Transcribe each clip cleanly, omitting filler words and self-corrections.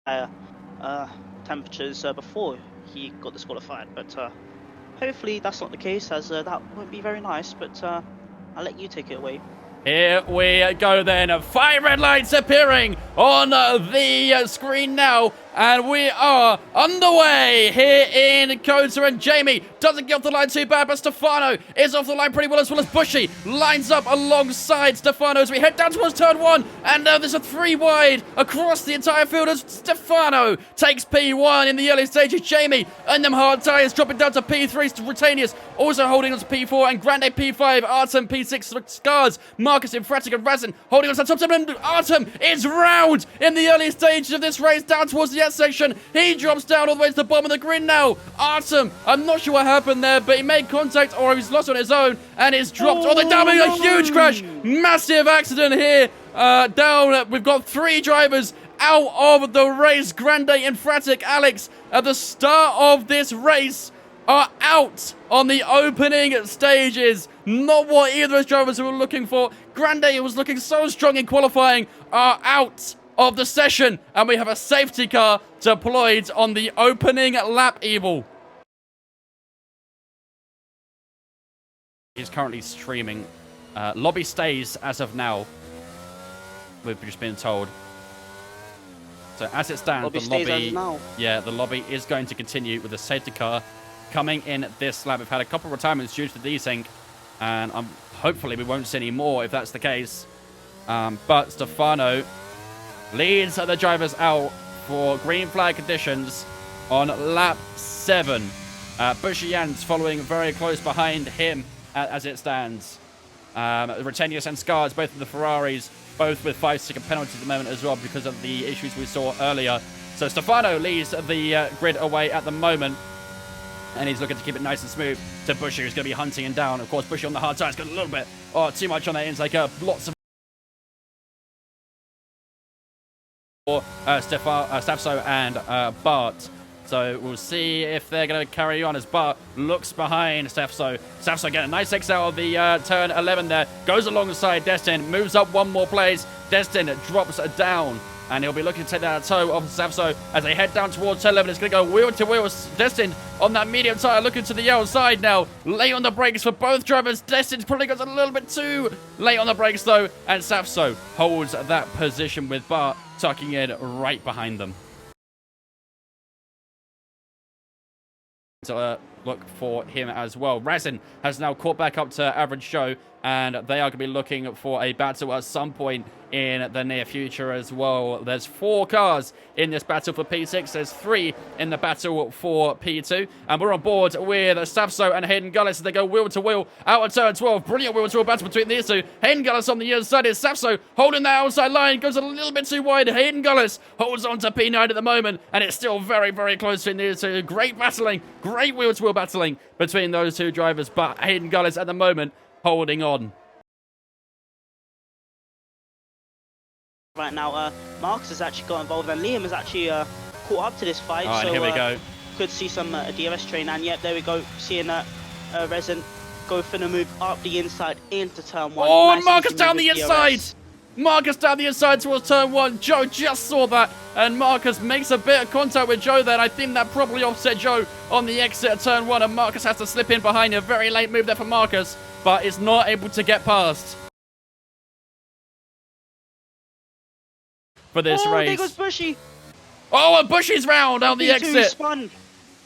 higher temperatures before he got disqualified, but hopefully that's not the case, as that won't be very nice, but I'll let you take it away. Here we go then. 5 red lights appearing on the screen now. And we are underway here in Kota, and Jamie doesn't get off the line too bad, but Stefano is off the line pretty well as Bushy lines up alongside Stefano as we head down towards turn 1, and there's a 3 wide across the entire field as Stefano takes P1 in the early stages. Jamie and them hard tyres dropping down to P3. Retanius also holding on to P4, and Grande P5, Artem P6, Scars, Marcus, Infratic, and Razin holding on to top 7, and Artem is round in the early stages of this race down towards the section. He drops down all the way to the bottom of the grid now. Artem, I'm not sure what happened there, but he made contact or he's lost on his own and is dropped. Oh, they're down in a huge crash. Massive accident here. Down. We've got 3 drivers out of the race. Grande, Infratic, Alex at the start of this race are out on the opening stages. Not what either of those drivers were looking for. Grande, who was looking so strong in qualifying, are out of the session, and we have a safety car deployed on the opening lap evil. He's currently streaming. Lobby stays as of now. We've just been told. So as it stands, the lobby is going to continue with the safety car coming in this lap. We've had a couple of retirements due to the desync, and hopefully we won't see any more if that's the case. But Stefano leads the drivers out for green flag conditions on lap 7. Bushy Jans following very close behind him as it stands. Retenius and Scars, both of the Ferraris, both with 5-second penalties at the moment as well because of the issues we saw earlier. So Stefano leads the grid away at the moment, and he's looking to keep it nice and smooth to Bushy, who's going to be hunting him down. Of course, Bushy on the hard side has got a little bit too much on that intake. Lots of Stafso and Bart. So we'll see if they're going to carry on as Bart looks behind Stafso. Stafso getting a nice X out of the turn 11 there. Goes alongside Destin. Moves up one more place. Destin drops down. And he'll be looking to take that toe off Stafso as they head down towards turn 11. It's going to go wheel to wheel. Destin on that medium tire looking to the outside now. Late on the brakes for both drivers. Destin's probably got a little bit too late on the brakes though. And Stafso holds that position with Bart tucking in right behind them. To look for him as well. Razin has now caught back up to average Joe, and they are going to be looking for a battle at some point in the near future as well. There's 4 cars in this battle for P6. There's 3 in the battle for P2. And we're on board with Stafso and Hayden Gullis as they go wheel to wheel out of turn 12. Brilliant wheel to wheel battle between these two. Hayden Gullis on the inside is Stafso holding the outside line. Goes a little bit too wide. Hayden Gullis holds on to P9 at the moment. And it's still very, very close between these two. Great battling. Great wheel to wheel battling between those two drivers. But Hayden Gullis at the moment holding on. Right now, Marcus has actually got involved, and Liam has actually caught up to this fight. So here we go. Could see some DRS train, and yep, there we go. Seeing Resin go for the move up the inside into turn 1. Oh, nice and Marcus down the inside! DRS. Marcus down the inside towards turn 1. Joe just saw that, and Marcus makes a bit of contact with Joe there. I think that probably offset Joe on the exit of turn 1, and Marcus has to slip in behind. A very late move there for Marcus, but is not able to get past for this race. There goes Bushy. Oh, and Bushy's round on the exit. Spun.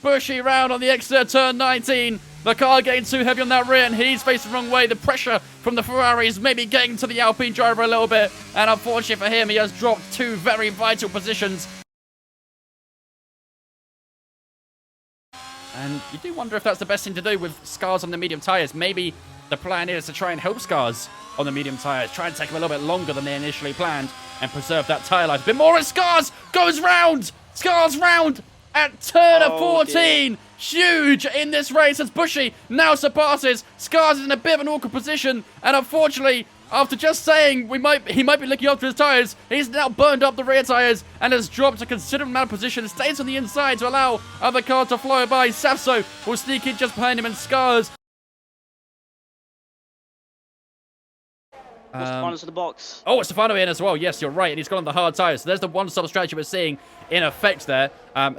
Bushy round on the exit of turn 19. The car getting too heavy on that rear, and he's facing the wrong way. The pressure from the Ferraris maybe getting to the Alpine driver a little bit, and unfortunately for him, he has dropped 2 very vital positions. And you do wonder if that's the best thing to do with Scars on the medium tyres. Maybe the plan is to try and help Scars on the medium tyres, try and take them a little bit longer than they initially planned, and preserve that tyre life a bit more. And Scars goes round! Scars round at turn 14! Dear. Huge in this race as Bushy now surpasses. Scars is in a bit of an awkward position, and unfortunately, after just saying he might be looking after his tyres, he's now burned up the rear tyres and has dropped a considerable amount of position. Stays on the inside to allow other cars to fly by. Safso will sneak in just behind him, and Scars Stefano's in the box. Oh, Stefano in as well. Yes, you're right. And he's got on the hard tires. So there's the one-stop strategy we're seeing in effect there.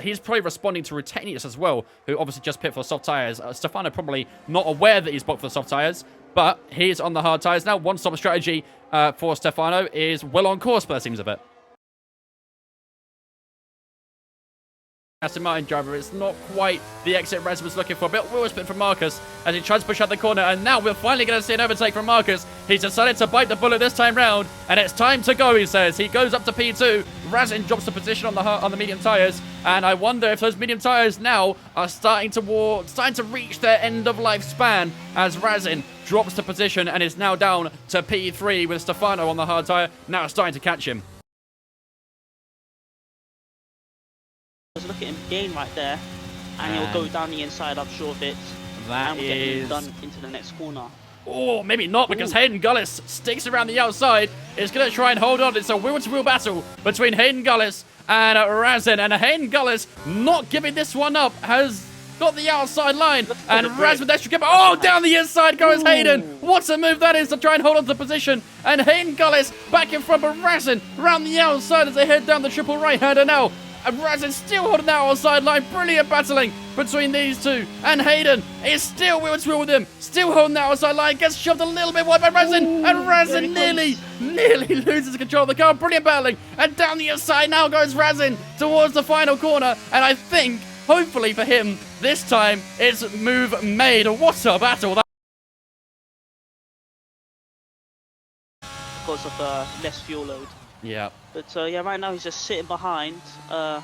He's probably responding to Rutenius as well, who obviously just pit for the soft tires. Stefano probably not aware that he's booked for the soft tires, but he's on the hard tires now. One-stop strategy for Stefano is well on course, but that seems a bit. Aston Martin driver, it's not quite the exit Res was looking for. A bit of wheel spin from Marcus as he tries to push out the corner, and now we're finally going to see an overtake from Marcus. He's decided to bite the bullet this time round, and it's time to go, he says. He goes up to P2. Razin drops the position on the medium tyres, and I wonder if those medium tyres now are starting to reach their end of life span as Razin drops the position and is now down to P3 with Stefano on the hard tyre, now starting to catch him. Look at him gain right there, and he'll go down the inside, I'm sure of it. That and we'll get him done into the next corner. Oh, maybe not, because Hayden Gullis sticks around the outside. Is going to try and hold on. It's a wheel-to-wheel battle between Hayden Gullis and Razin. And Hayden Gullis, not giving this one up, has got the outside line. And Razin with extra grip. Oh, down the inside goes Hayden. What a move that is to try and hold on to the position. And Hayden Gullis back in front of Razin around the outside as they head down the triple right-hander now. And Razin still holding that outside line. Brilliant battling between these two. And Hayden is still wheel-to-wheel with him. Still holding that outside line. Gets shoved a little bit wide by Razin. And Razin nearly loses control of the car. Brilliant battling. And down the inside now goes Razin towards the final corner. And I think, hopefully for him, this time it's move made. What a battle that. Because of less fuel load. Yeah. But yeah, right now he's just sitting behind. Oh,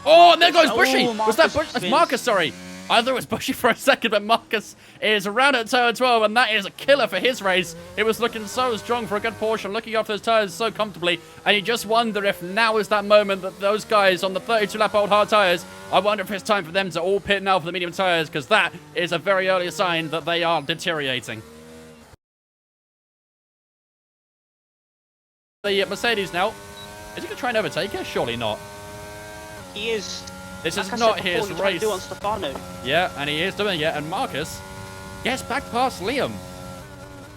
and there goes Bushy. Was that Bushy? That's Marcus, sorry. I thought it was Bushy for a second, but Marcus is around at turn 12, and that is a killer for his race. It was looking so strong for a good portion, looking off those tires so comfortably, and you just wonder if now is that moment that those guys on the 32-lap old hard tires, I wonder if it's time for them to all pit now for the medium tires, because that is a very early sign that they are deteriorating. The Mercedes now. Is he going to try and overtake her? Surely not. He is. This is not his race. Do on Stefano. Yeah, and he is doing it. And Marcus gets back past Liam.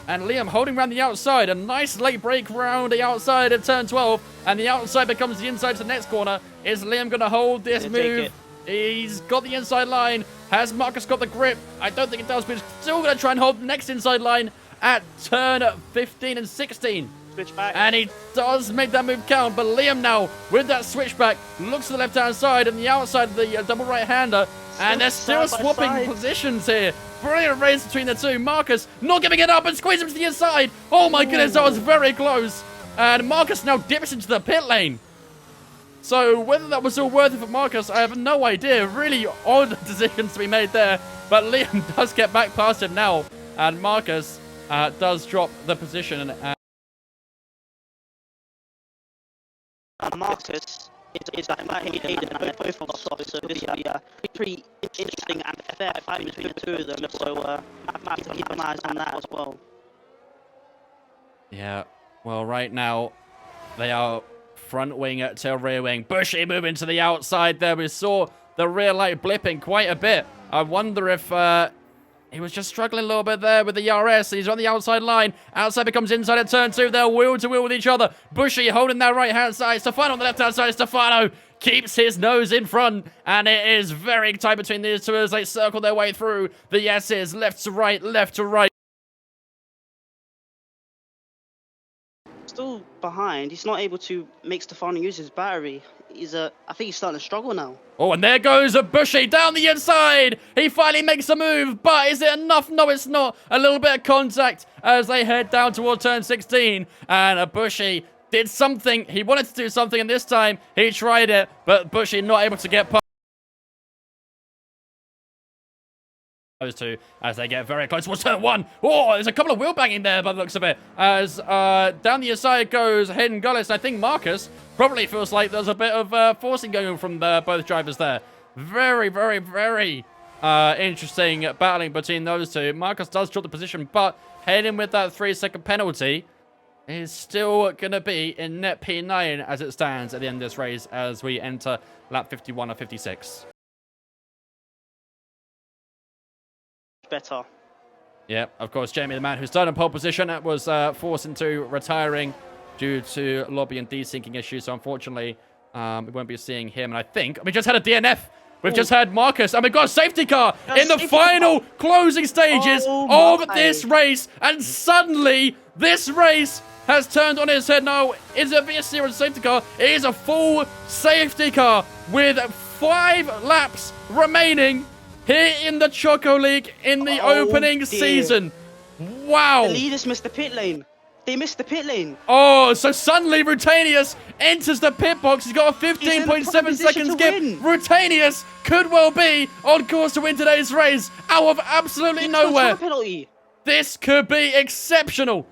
And Liam holding around the outside. A nice late break round the outside at turn 12. And the outside becomes the inside to the next corner. Is Liam going to hold this move? He's got the inside line. Has Marcus got the grip? I don't think it does, but he's still going to try and hold the next inside line at turn 15 and 16. Switchback. And he does make that move count, but Liam now, with that switchback, looks to the left-hand side and the outside of the double right-hander, and they're still swapping positions here. Brilliant race between the two. Marcus not giving it up and squeezes him to the inside. Oh my goodness, that was very close. And Marcus now dips into the pit lane. So whether that was all worth it for Marcus, I have no idea. Really odd decisions to be made there, but Liam does get back past him now, and Marcus does drop the position. Marcus is that Hayden and both on the soft, so this will be a pretty interesting and fair fight between the two of them. So I have to keep an eye on that as well. Yeah, well, right now they are front wing to rear wing. Bushy moving to the outside there. We saw the rear light blipping quite a bit. I wonder if he was just struggling a little bit there with the RS. He's on the outside line. Outside becomes inside at turn 2. They're wheel to wheel with each other. Bushy holding that right-hand side. Stefano on the left-hand side. Stefano keeps his nose in front. And it is very tight between these two as they circle their way through the S's. Left to right, left to right. Still behind. He's not able to make Stefano use his battery. I think he's starting to struggle now. Oh, and there goes a Bushy down the inside. He finally makes a move, but is it enough? No, it's not. A little bit of contact as they head down towards turn 16. And a Bushy did something. He wanted to do something, and this time he tried it, but Bushy not able to get past those two as they get very close towards turn 1. Oh, there's a couple of wheel banging there by the looks of it. As down the inside goes Hayden Gullis. I think Marcus probably feels like there's a bit of forcing going on from both drivers there. Very, very, very interesting battling between those two. Marcus does drop the position, but Hayden with that 3-second penalty is still going to be in net P9 as it stands at the end of this race as we enter lap 51 or 56. Better. Yeah, of course, Jamie, the man who's done in pole position, was forced into retiring due to lobby and desyncing issues. So unfortunately, we won't be seeing him. And I think we just had a DNF. We've just had Marcus, and we've got a safety car in the final closing stages of this race. And suddenly, this race has turned on its head. Now, is it a series safety car? It is a full safety car with 5 laps remaining here in the Choco League in the opening season. Wow. The leaders missed the pit lane. They missed the pit lane. Oh, so suddenly Rutanius enters the pit box. He's got a 15.7 second skip. Rutanius could well be on course to win today's race out of absolutely nowhere. This could be exceptional.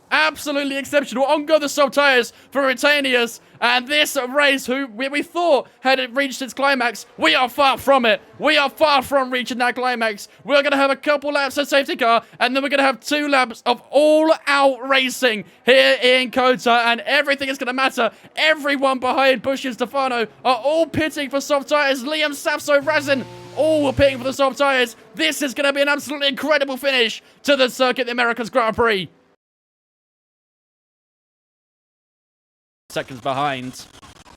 Absolutely exceptional. On go the soft tires for Rutanius. And this race, who we thought had it reached its climax, we are far from it. We are far from reaching that climax. We're going to have a couple laps of safety car, and then we're going to have 2 laps of all-out racing here in Kota, and everything is going to matter. Everyone behind Bush and Stefano are all pitting for soft tires. Liam, Safso, Razin, all pitting for the soft tires. This is going to be an absolutely incredible finish to the Circuit the Americas Grand Prix. Seconds behind,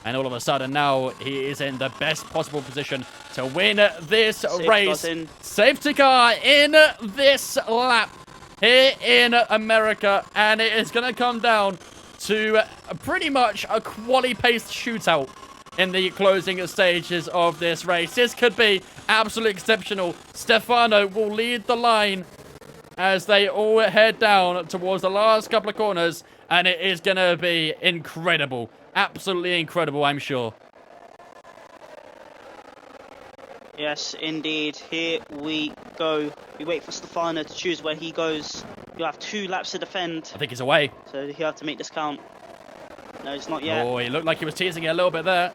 and all of a sudden now he is in the best possible position to win this race. Safety car in this lap here in America, and it is going to come down to pretty much a quali-paced shootout in the closing stages of this race. This could be absolutely exceptional. Stefano will lead the line as they all head down towards the last couple of corners. And it is going to be incredible. Absolutely incredible, I'm sure. Yes, indeed. Here we go. We wait for Stefano to choose where he goes. You'll have 2 laps to defend. I think he's away. So he'll have to make this count. No, it's not yet. Oh, he looked like he was teasing it a little bit there.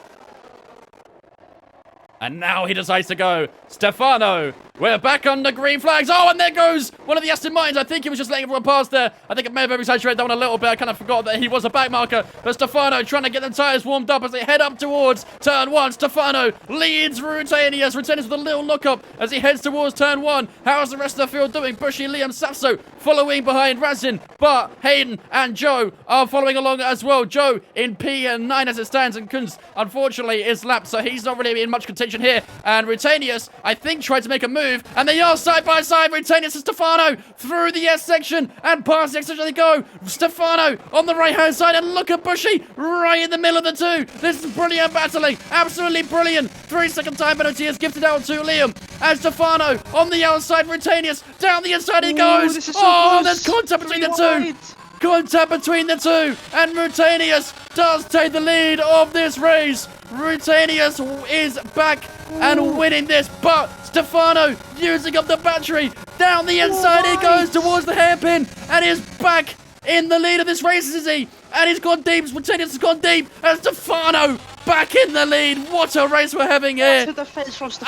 And now he decides to go. Stefano, we're back on the green flags. Oh, and there goes one of the Aston Martins. I think he was just letting everyone pass there. I think it may have exaggerated that one a little bit. I kind of forgot that he was a back marker. But Stefano trying to get the tyres warmed up as they head up towards turn 1. Stefano leads Rutanius. Rutanius with a little look-up as he heads towards turn 1. How's the rest of the field doing? Bushy, Liam, Safso following behind Razin. But Hayden and Joe are following along as well. Joe in P9 as it stands. And Kunz, unfortunately, is lapped. So he's not really in much contention here. And Rutanius, I think, tried to make a move. And they are side by side. Rutanius and Stefano through the S section. And past the X section they go. Stefano on the right-hand side. And look at Bushy right in the middle of the 2. This is brilliant battling. Absolutely brilliant. 3-second time penalty is gifted out to Liam. And Stefano on the outside. Rutanius down the inside he goes. There's contact between the 2. Contact between the 2. And Rutanius does take the lead of this race. Rutanius is back and winning this, but Stefano using up the battery. Down the inside he goes towards the hairpin, and is back in the lead of this race, is he? And he's gone deep. Rutanius has gone deep, and Stefano back in the lead. What a race we're having here.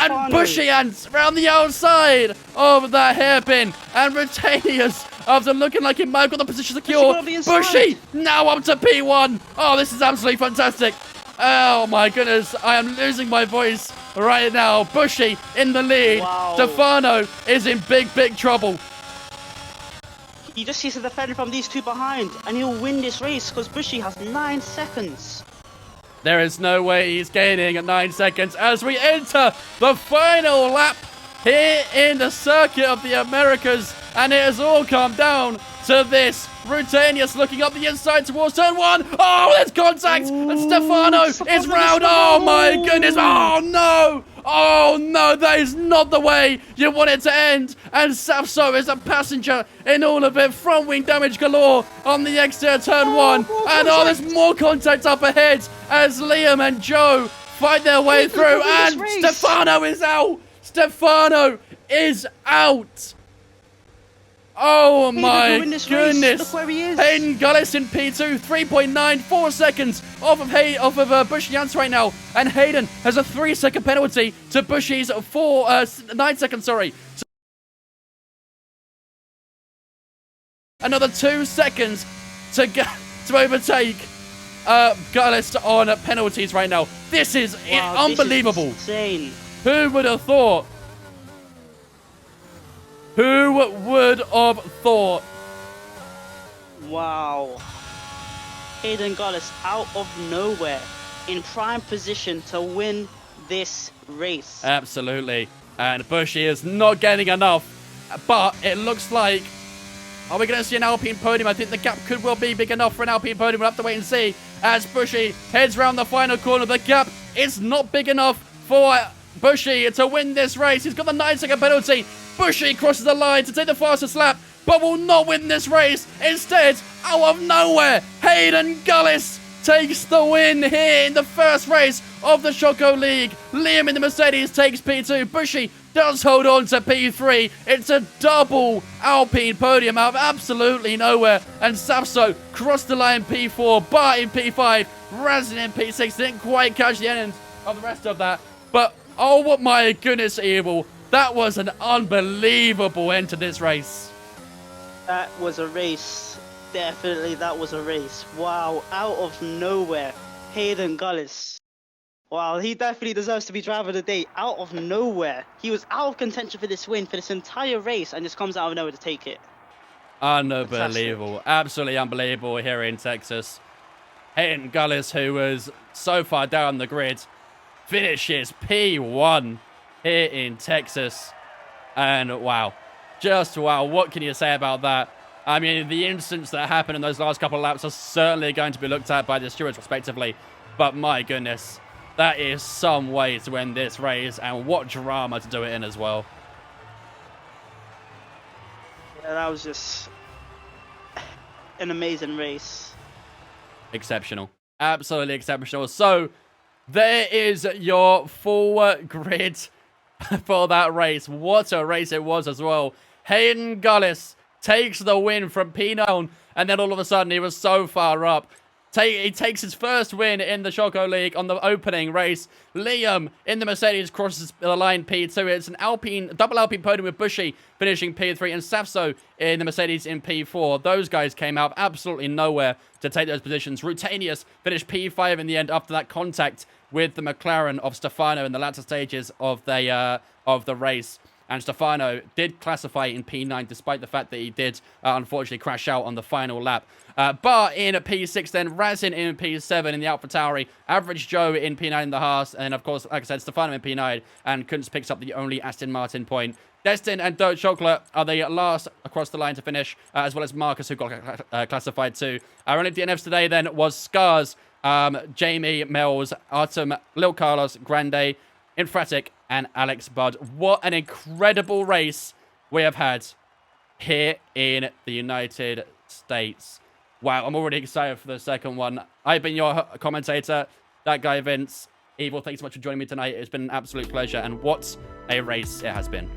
And Bushy ants around the outside of that hairpin, and Rutanius, after looking like he might have got the position secure, Bushy now up to P1. Oh, this is absolutely fantastic. Oh my goodness, I am losing my voice right now. Bushy in the lead. Wow. Stefano is in big, big trouble. He just sees a defender from these 2 behind, and he'll win this race because Bushy has 9 seconds. There is no way he's gaining at 9 seconds as we enter the final lap here in the Circuit of the Americas, and it has all come down to this. Rutanius looking up the inside towards turn 1. Oh, there's contact, and Stefano is round. Oh my goodness. Oh no. Oh no, that is not the way you want it to end. And Safso is a passenger in all of it. Front wing damage galore on the exterior turn 1. And there's more contact up ahead as Liam and Joe fight their way through. And Stefano is out. Stefano is out. Oh my goodness. Look where he is. Hayden Gullis in P2, 3.94 seconds off of Bushy Yance right now. And Hayden has a 3-second penalty to Bushy's 9 seconds, sorry. So another 2 seconds to overtake Gullis on penalties right now. This is unbelievable. This is insane. Who would have thought? Who would have thought? Wow. Hayden Gullis out of nowhere in prime position to win this race. Absolutely. And Bushy is not getting enough. But it looks like... Are we going to see an Alpine podium? I think the gap could well be big enough for an Alpine podium. We'll have to wait and see. As Bushy heads around the final corner, the gap is not big enough for Bushy to win this race. He's got the 9-second penalty. Bushy crosses the line to take the fastest lap, but will not win this race. Instead, out of nowhere, Hayden Gullis takes the win here in the first race of the Choco League. Liam in the Mercedes takes P2. Bushy does hold on to P3. It's a double Alpine podium out of absolutely nowhere. And Safso crossed the line P4, Bart in P5, Razin in P6. Didn't quite catch the end of the rest of that. But, oh my goodness, Evil. That was an unbelievable end to this race. That was a race. Definitely that was a race. Wow, out of nowhere, Hayden Gullis. Wow, he definitely deserves to be driver of the day. Out of nowhere. He was out of contention for this win for this entire race and just comes out of nowhere to take it. Unbelievable. Fantastic. Absolutely unbelievable here in Texas. Hayden Gullis, who was so far down the grid, finishes P1 here in Texas. And wow. Just wow. What can you say about that? I mean, the incidents that happened in those last couple of laps are certainly going to be looked at by the stewards respectively. But my goodness, that is some way to win this race, and what drama to do it in as well. Yeah, that was just an amazing race. Exceptional. Absolutely exceptional. So, there is your full grid for that race. What a race it was as well. Hayden Gullis takes the win from P9, and then all of a sudden he was so far up. He takes his first win in the Choco League on the opening race. Liam in the Mercedes crosses the line P2. It's an double Alpine podium with Bushy finishing P3 and Safso in the Mercedes in P4. Those guys came out absolutely nowhere to take those positions. Rutanius finished P5 in the end after that contact with the McLaren of Stefano in the latter stages of the race. And Stefano did classify in P9 despite the fact that he did unfortunately crash out on the final lap. But in P6 then, Razin in P7 in the AlphaTauri, Average Joe in P9 in the Haas, and of course, like I said, Stefano in P9, and Kuntz picks up the only Aston Martin point. Destin and Dirt Chocolate are the last across the line to finish, as well as Marcus, who got classified too. Our only DNFs today then was Scars, Jamie, Mel's, Artem, Lil Carlos, Grande, Infratic, and Alex Budd. What an incredible race we have had here in the United States. Wow, I'm already excited for the second one. I've been your commentator, that guy Vince. Evil, thanks so much for joining me tonight. It's been an absolute pleasure, and what a race it has been.